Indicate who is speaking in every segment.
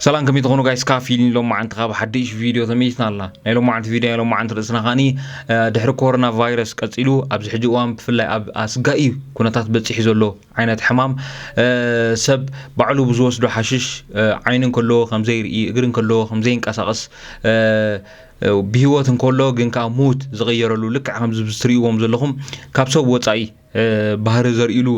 Speaker 1: سلام كم يتغنوا جايز كافيين لو ما عند غاب حديش فيديو ثميسنا الله لو ما عند فيديو لو ما عند رأسنا خاني دحر كورونا فيروس كتسيلو أبز حجوام في الله أب أسقائي كنا تثبت حزولو عينة حمام سب بعلو بزوس دو حشش عينن كله خمزير إجرن كله خمزين كاسقص بهوت كله جن كاموت صغير له لك عم زبستري ومزلهم كابسو وصاي ባህር ዘርእሉ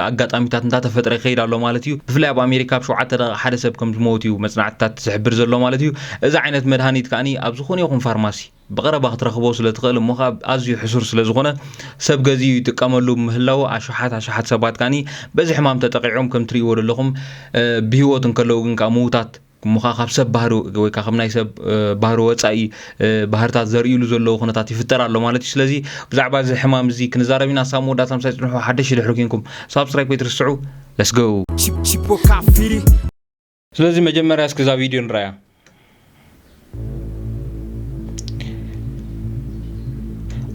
Speaker 1: አጋጣሚታት እንታተፈጥረ ይኸይድ ኣሎ ማለት እዩ ብፍላይ ኣብ ኣሜሪካ ብሸውዓተ ሓደ ሰብ ከም ዝሞት እዩ መጽናዕትታት ዝሕብር ዘሎ ማለት እዩ እዚ ዓይነት መድሃኒት ካኒ ኣብ ዝኾነ ይኹን ፋርማሲ በቀረባ ክትረኽቦ ስለ ትኽእል እሞ ኣዝዩ ሕሱር ስለ ዝኾነ ሰብ ገዚኡ ይጥቀመሉ ምህላው ኣሽሓት ሰባት ካኒ በዚ ሕማም ተጠቂዖም ከም ትሪእዎ ዘለኹም ብህይወት እንከለው ግን ሙታት مخاخب سب بحرو ويكا خمناي سب بحرو وصاي بحرታት ዘርእሉ ዘለው ኩነታት ይፍጠራሉ ማለት እዩ ስለዚ ብዛዕባ እዚ ሕማም እዚ ክንዛረብና ሳሙ ዳታ ምሳይ ጽንሑ ሓደሽ ድሕርኩንኩም ሳብስክራይብ ይትርስዑ let's go ስለዚ መጀመሪያ እስከዛ ቪዲዮ ንራያ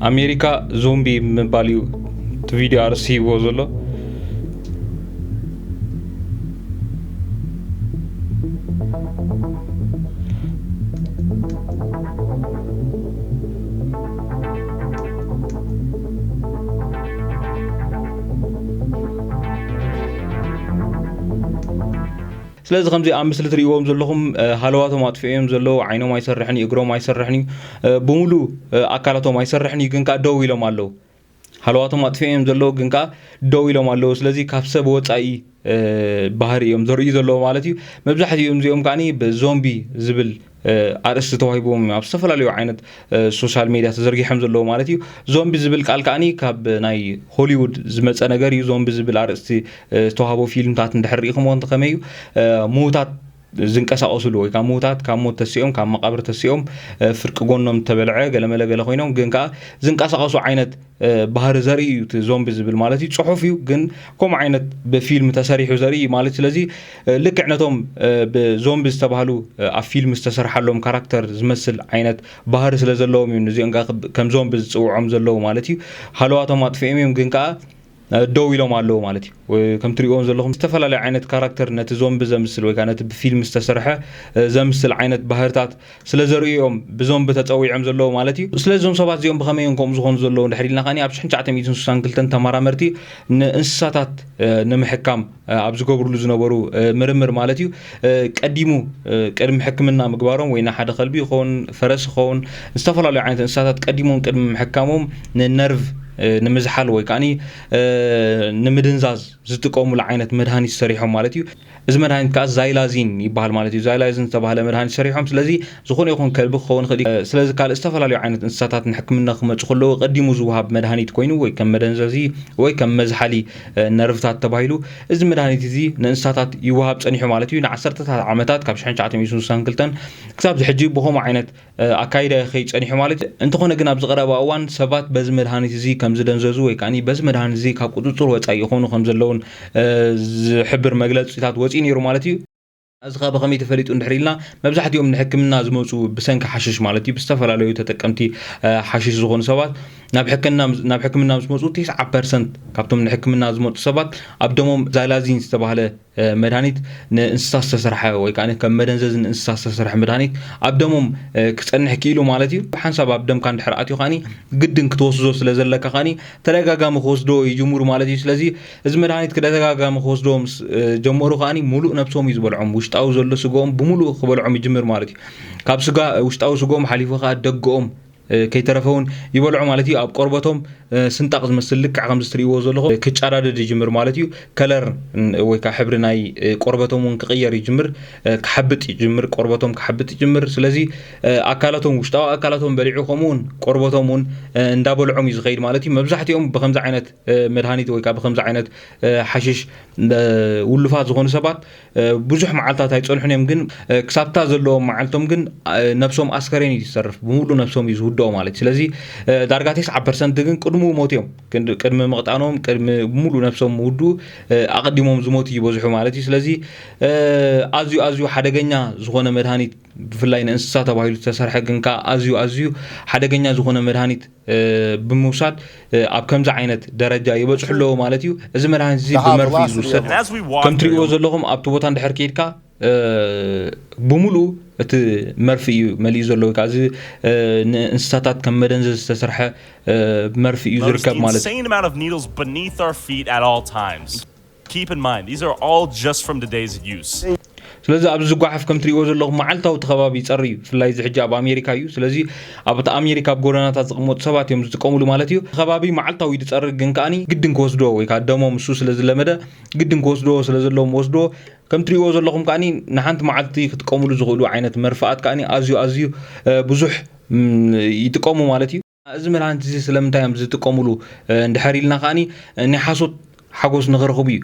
Speaker 1: አሜሪካ ዞምቢ ምባልዩ ቪዲዮ አርሲቦ ዘሎ ስለዚህ ከምዚ ኣብ ምስሊ ትሪእዎም ዘለኹም ሃለዋቶም ኣጥፊኦም ዘለው ዓይኖም ኣይሰርሕኒ እግሮም ኣይሰርሕኒ ብሙሉ ኣካላቶም ኣይሰርሕኒ ግን ካ ደው ኢሎም ኣለው ሃለዋቶም ኣጥፊኦም ዘለው ግን ካ ደው ኢሎም ኣለው ስለዚ ካብ ሰብ ወጻኢ ባህሪ እዮም ዘርእዩ ዘለው ማለት እዩ መብዛሕትኦም እዚኦም ካኒ በዞምቢ ዝብል አርዕስት ተዋሂቦም ኣብ ዝተፈላለዩ ዓይነት ሶሻል ሚዲያ ተዘርጊሖም ዘለው ማለት እዩ ዞምቢ ዝብል ቃል ካኒ ካብ ናይ ሆሊውድ ዝመፀ ነገር እዩ ዞምቢ ዝብል አርዕስቲ ተዋሂቦ ፊልምታት እንደሕሪኢኹም ወንት ከመይ ሙታት ዝንቀሳቀሱሉ ወይ ካብ ሙታት ካብ ሞት ተሲኦም ካብ መቃብር ተሲኦም ፍርቂ ጎኖም ተበልዐ ገለመለ ገለ ኮይኖም ግን ካ ዝንቀሳቀሱ ዓይነት ባህር ዘርኢ እዩ ዞምቢ ዝብል ማለት እዩ ጽሑፍ እዩ ግን ከም ዓይነት በፊልም ተሰሪሑ ዘርኢ ማለት ስለዚ ልክዕነቶም በዞምቢ ዝተባሃሉ ኣብ ፊልም ዝተሰርሐሎም ካራክተር ዝመስል ዓይነት ባህር ስለ ዘለዎም እዩ እዚኦም ከም ዞምቢ ዝጽውዖም ዘለው ማለት እዩ ሃለዋቶም ኣጥፊኦም ግን ካ ደው ኢሎም ኣለው ማለት እዩ ከም ትሪእዎም ዘለኹም ዝተፈላለዩ ዓይነት ካራክተር ነቲ ዞምቢ ዘምስል ወይ ነቲ ብፊልም ዝተሰርሐ ዘምስል ዓይነት ባህርታት ስለ ዘርእዮም ብዞምቢ ተጸዊዖም ዘለው ማለት እዩ ስለዚኦም ሰባት እዚኦም ብኸመይን ከምኡ ዝኾኑ ዘለው እንድሕሪልና ኻኒ ኣብ 1962 ተመራመርቲ ንእንስሳታት ንምሕካም ኣብ ዝገብርሉ ዝነበሩ ምርምር ማለት እዩ ቀዲሙ ቅድሚ ሕክምና ምግባሮም ወይ ሓደ ከልቢ ይኹን ፈረስ ይኹን ዝተፈላለዩ ዓይነት እንስሳታት ቀዲሞም ቅድሚ ሕካሞም ንነርቭ ንምዝሓል ወይ ካኒ ንምድንዛዝ ዝጥቀሙሉ ዓይነት መድሃኒት ሰሪሖም ማለት እዩ እዚ መድሃኒት ካ ዛይላዚን ይባሃል ማለት እዩ ዛይላዚን ዝተባሃለ መድሃኒት ሰሪሖም ስለዚ ዝኾነ ይኹን ከልቢ ክኸውን ይኽእል ስለዚ ካል ዝተፈላለዩ ዓይነት እንስሳታት ንሕክምና ክመጹ ከለዉ ቀዲሙ ዝውሃብ መድሃኒት ኮይኑ ወይ ከም መደንዘዚ ወይ ከም መዝሓሊ ነርቭታት ተባሂሉ እዚ መድሃኒት እዚ ንእንስሳታት ይውሃብ ጸኒሑ ማለት እዩ ን10 ዓመታት ካብ 1962 ክሳብ ዝሕጂ ብኸምኡ ዓይነት ኣካይዳ ኸይጸኒሑ ማለት እንተኾነ ግን ኣብ ዝቐረበ እዋን ሰባት በዚ መድሃኒት እዚ ከም ዝደንዘዙ ወይ ካኒ በዚ መድሃኒት እዚ ካብ ቁጥጥር ወጻኢ ይኾኑ ከም ዘለውን ዝሕብር መግለጺታት ወፂ ነይሩ ማለት እዩ እዚ ኸ ብኸመይ ተፈሊጡ እንድሕሪልና መብዛሕትኦም ንሕክምና ዝመጹ ብሰንኪ ሓሽሽ ማለት እዩ ብዝተፈላለዩ ተጠቀምቲ ሓሽሽ ዝኾኑ ሰባት ናብ ሕክምና ዝመጹ 90% ካብቶም ንሕክምና ዝመጹ ሰባት ኣብ ደሞም ዛይላዚን ዝተባሃለ መድሃኒት ንእንስሳ ዝተሰርሐ ወይ ካኒ ከም መደንዘዝ ንእንስሳ ዝተሰርሐ መድሃኒት ኣብ ደሞም ክጸንሕ ክኢሉ ማለት እዩ ሓንሳብ ኣብ ደምካ እንድሕር ኣትዩ ኻኒ ግድን ክትወስዶ ስለ ዘለካ ኻኒ ተደጋጋሚ ክወስዶ ይጅምሩ ማለት እዩ ስለዚ እዚ መድሃኒት ተደጋጋሚ ክወስዶም ጀመሩ ኻኒ ሙሉእ ነብሶም እዩ ዝበልዖም ውሽጣዊ ዘሎ ስጎኦም ብሙሉእ ክበልዖም ይጅምር ማለት እዩ ካብ ስጋ ውሽጣዊ ስጎኦም ሓሊፉ ኻ ደገኦም ከይተረፈውን ይበልዑ ማለት እዩ ኣብ ቆርበቶም ስንጣቅ ዝመስል ልክዕ ከም ዝትሪእዎ ዘለኹም ክጫዳደድ ይጅምር ማለት እዩ ከለር ወይ ካ ሕብሪ ናይ ቆርበቶም ክቕየር ይጅምር ክሕብጥ ይጅምር ቆርበቶም ክሕብጥ ይጅምር ስለዚ ኣካላቶም ውሽጣዊ ኣካላቶም በሊዑ ከምኡን ቆርበቶም እንዳበልዖም እዩ ዝኸይድ ማለት እዩ መብዛሕትኦም ብከምዚ ዓይነት መድሃኒት ወይ ካ ብከምዚ ዓይነት ሓሽሽ ውልፋት ዝኾኑ ሰባት ብዙሕ መዓልታት ኣይጸንሑን እዮም ግን ክሳብታ ዘለዎም መዓልቶም ግን ነብሶም ኣስከሬን ይሰርፍ ብሙሉ ነብሶም እዩ ዝውድኦ ማለት ስለዚ ዳርጋ 90% ግን ቅድሙ ሞትዮም ቅድሚ መቕጣኖም ቅድሚ ሙሉ ነብሶም ውዱ ኣቀዲሞም ዝሞት ይበዝሑ ማለት እዩ ስለዚ ኣዝዩ ሓደገኛ ዝኾነ መድሃኒት ብፍላይ ንእንስሳ ተባሂሉ ተሰርሐ ግን ካ ኣዝዩ ሓደገኛ ዝኾነ መድሃኒት ብምውሳድ ኣብ ከምዚ ዓይነት ደረጃ ይበጽሕሎ ማለት እዩ እዚ መድሃኒት እዚ ብመርፊ ዝውሰድ ከም ትሪእዎ ዘለኹም ኣብቲ ቦታ እንድሕር ከይድካ بملو مرفي ملي زلو كازي انستاتات كم مدنز تسرح مرفي يزركب مالت.
Speaker 2: Insane amount of needles beneath our feet at all times. Keep in mind, these are all just from the days of use.
Speaker 1: ስለዚህ ኣብ ዝጓሓፍ ከም ትሪእዎ ዘለኹም መዓልታዊ ተኸባቢ ይጸርዩ ብፍላይ እዚ ሕጂ ኣብ ኣሜሪካ እዩ ስለዚ ኣብ ኣሜሪካ ኣብ ጎደናታት ዝቕመጡ ሰባት እዮም ዝጥቀሙሉ ማለት እዩ ከባቢ መዓልታዊ ዝጸርግ ግን ከኣኒ ግድን ክወስዶ ወይ ከዓ ደሞም እሱ ስለዝለመደ ግድን ክወስዶ ስለዘለዎም ወስዶ ከም ትሪእዎ ዘለኹም ከኣኒ ንሓንቲ መዓልቲ ክትጥቀሙሉ ዝኽእሉ ዓይነት መርፍኣት ከኣኒ ኣዝዩ ብዙሕ ይጥቀሙ ማለት እዩ እዚ መድሃኒት እዚ ስለምንታይ እዮም ዝጥቀሙሉ እንድሕር ኢልና ከኣኒ ናይ ሓሶት ሓጎስ ንኽረኽቡ እዩ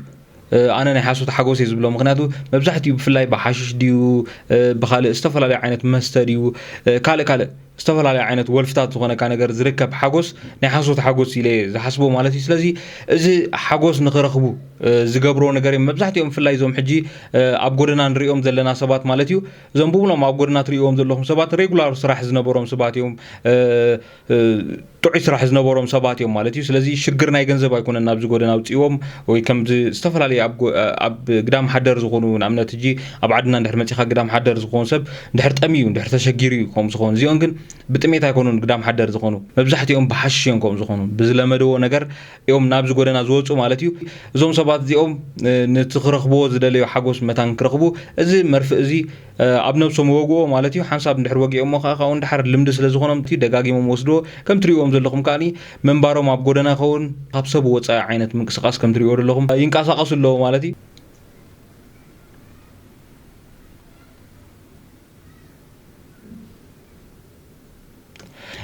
Speaker 1: أنا نحاسوت حاجوس يزبلو مغناتو مبزحتي بفلاي بحاشش ديو بخالق استفلا لي عينت مستريو كاله استفلا لي عينت ولفتات زغنا كان غير زركب حاجوس نحاسوت حاجوس يلي زحسبو مالتي سلازي ازي حاجوس نخرخبو زغبرو نغري مبزحتيهم فلاي زوم حجي اب غودنا نريوم زلنا سبات مالتيو زنبوبلو اب غودنا تريوم زلهم سبات ريغولار سراح زنبروم سباتيوم توعي سراح زنبروم سباتيوم مالتيو سلازي شغرنا يغنزب ايكوننا اب زغودنا وصيوم وي كم استفلا لي اب قدام حدر زغونو نامنا تجي اب عدنا ندحر متيخا قدام حدر زغون سب ندحر طميو ندحر تشغيريو كوم زغون زيون ግን بطميت አይኮኑን قدام حدر زغونو مبزحتيهم بحشيون كوم زغونو بزلمدو ነገር يوم نابز ጎደና ዝወጹ ማለት እዩ እዞም ሰባት እዚኦም ንትኽረኽቦ ዝደለዩ ሓጎስ መታን ክረኽቡ እዚ መርፍእ እዚ ኣብ ነብሶም ወግኦ ማለት እዩ ሓንሳብ እንድሕር ወጊኦም ሞኻኻው እንድሕር ልምዲ ስለ ዝኾኖም እቲ ደጋጊሞም ወስዶ ከም ትሪእዎም ዘለኹም ካኒ መንባሮም ኣብ ጎደና ኸውን ካብ ሰብ ወፃኢ ዓይነት ምንቅስቃስ ከም ትሪእዎ ዘለኹም ይንቀሳቀሱ ኣለዎ ማለት እዩ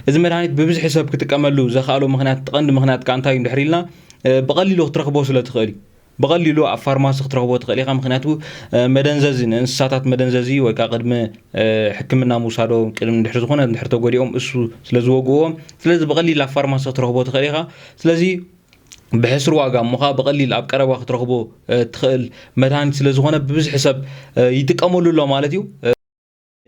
Speaker 1: إذا مدهانيت ببزح حساب كتكملو زخالو مخنات تقند مخنات كانتاي ندحريلنا بقليلو ترخبو سلا تخالي بقليلو على فارماسي ترخبو تخالي خا مخناتو مدنزازي انساتات مدنزازي ወይ ካ ቅድመ ሕክምና ሙሳዶ ቅድም ድሕር ዝኾነ ድሕር ተጎዲኦም እሱ ስለ ዝወግዎም ስለዚ በቀሊል ኣብ ፋርማሲ ትረኽቦ ትኽእል ኢኻ ስለዚ بحسر واقع مخا بقليل أب قرب وقت رغبو تخيل مدهانيت سلا ዝኾነ ببزح حساب يتقملو له مالتيو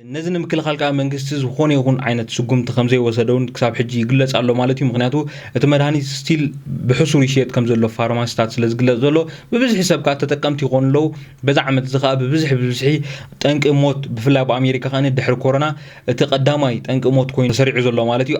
Speaker 1: نزن مكل خلقا منغست زخون يكون عينت سقوم تخمزي وسدون كساب حجي يقلص الله مالتي مغنياتو ات مدهانيت ستيل بحصور يشيت كم زلو فارماسيتات سلاز قلص زلو ببزح حساب كا تتقمتي يكون لو بزع عمت زخا ببزحي طنق موت بفلا بامريكا خاني دحر كورونا تقداماي طنق موت كوين سريع زلو مالتي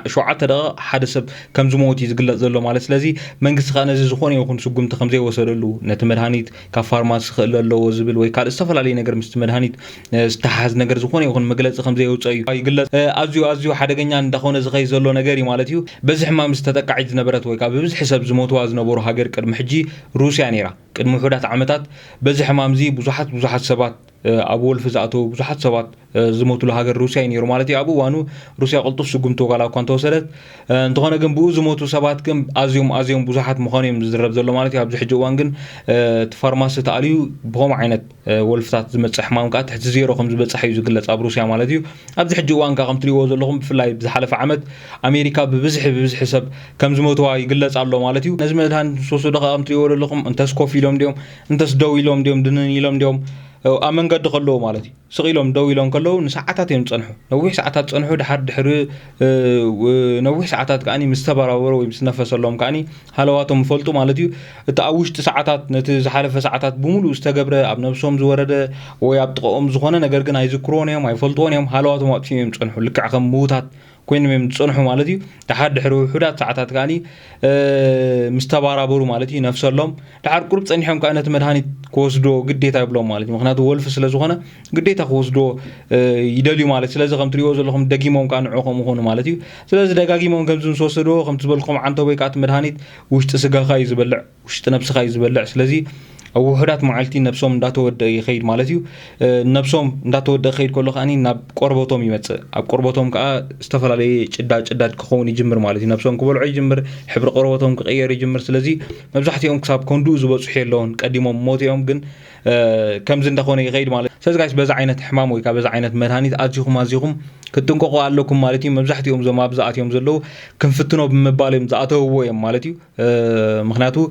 Speaker 1: شوعه دقه حد سب كم زموت يقلص زلو مالت سلازي منغست خانه زخون يكون سقوم تخمزي وسدلو نت مدهانيت كفارماس خللو زبل وي كال استفلالي ነገር مست مدهانيت استحاز ነገር ዝኾነ ይኹን መግለጽ ከም ዘይውጽእ እዩ ይግለጽ ኣዝዩ ሓደገኛ እንደኾነ ዝኸይ ዘሎ ነገር እዩ ማለት እዩ በዚ ሕማም ዝተጠቃዒት ዝነበረት ወይ ካብ ብዙሕ ሰብ ዝሞትዋ ዝነበሩ ሃገር ቅድሚ ሕጂ ሩስያ ነይራ ቅድሚ ውሑዳት ዓመታት በዚ ሕማም እዚ ብዙሓት ሰባት ኣብ ወልፊ ዝኣተው ብዙሓት ሰባት ዝሞትሉ ሃገር ሩስያ ነይሩ ማለት እዩ ኣብ እዋኑ ሩስያ ቅልጡፍ ስጉምቲ ወጋላ እኳ እንተወሰደት እንተኾነ ግን ብኡ ዝሞቱ ሰባት ግን ኣዝዮም ብዙሓት ምዃኑ እዮም ዝዝረብ ዘሎ ማለት እዩ ኣብዚ ሕጂ እዋን ግን እቲ ፋርማሲ ተኣልዩ ብኸምኡ ዓይነት ወልፍታት ዝመፅእ ሕማም ከዓ ትሕቲ ዜሮ ከም ዝበፅሐ እዩ ዝግለጽ ኣብ ሩስያ ማለት እዩ ኣብዚ ሕጂ እዋን ከዓ ከም ትሪእዎ ዘለኹም ብፍላይ ብዝሓለፈ ዓመት ኣሜሪካ ብብዝሒ ሰብ ከም ዝሞትዋ ይግለጽ ኣሎ ማለት እዩ ነዚ መድሃኒት ዝወሰዱ ከዓ ከም ትሪእዎ ዘለኹም እንተስ ኮፍ ኢሎም ድዮም እንተስ ደው ኢሎም ድዮም ድንን ኢሎም ድዮም أمنقد خلوه مالتي سقيلهم دويلهم كلهم ساعات يمتصنحوا نوح ساعات تصنحوا دحر نوح ساعات كأني مستبرا وي بسنفس لهم كأني حلواتهم فلتوا مالتي تأوش ساعات نتزحلف ساعات بمولو استجبر أب نفسهم زورد ويبتقوم زخانة نجرجنا يذكرونهم يفلتونهم حلواتهم وقتهم يمتصنحوا لك عقم موتات كوين من تصنحوا مالتي تحد حرو حدات ساعات كاني مستبارا برو مالتي نفس اللهم تحد قرب تصنحهم كأنه مدهاني كوسدو قديتا يبلون مالتي مخناتو ولف سلازوخنا قديتا كوسدو يدليو مالتي سلاز خم تريوز لهم دقيمهم كان عقم مخون مالتي سلاز دقاقيمهم كم زون سوسدو خم تبلكم عنتو بيكات مدهاني وش تسقا خايز بلع وش تنبس خايز بلع سلازي أو وحدات معلتي نفسهم داتو ود يخيد مالتيو نفسهم داتو ود يخيد كله خاني ناب قربتهم يمتص أب قربتهم كا استفل عليه جداد كخون يجمر مالتي نفسهم كبلع يجمر حبر قربتهم كغير يجمر سلازي مبزحتيهم كساب كوندوز وبصحي لون قديمهم موتيهم جن كم زين دخون يخيد مالتي ساز جايز بز عينة حمام ويكا بز عينة مدهانيت أزيهم كتنقوا علىكم مالتي مبزحتيهم زي ما بزعتيهم زلوا كنفتنوا بمبالهم زعتوا هو يم مالتي مخناتو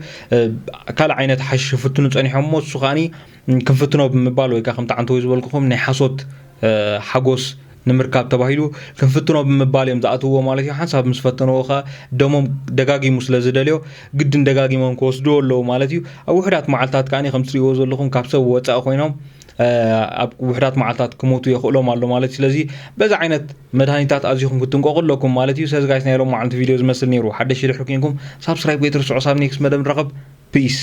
Speaker 1: كلا عينة حش فتنوا أني حمص سخاني كنفتنوا بمبال ويكا خمت عنتو يزبلكم نحصوت حجوس نمركاب تباهيلو كنفتنوا بمبالهم زعتوا هو مالتي حسب مسفتنوا خا دمهم دقاقي مسلزدليو جدا دقاقي من كوسدو لو مالتي أو وحدات معلتات كاني 5 يوز لهم كابسة وواتس أخوينهم ኣብ ውሕዳት መዓልታት ክሞቱ ይኽእሎም ኣሎ ማለት እዩ ስለዚ በዛ ዓይነት መድሃኒታት ኣዝኹም ክትንቀቑ ኣለኩም ማለት እዩ ስለዚ ጋይስ ናይ ሎም መዓልቲ ቪድዮ ዝመስል ነይሩ ሓደሽ ይድሕር ኮይንኩም ሳብስክራይብ ወይ ትርስዑ ሳብ ኔክስት መደብ ንረኸብ ፒስ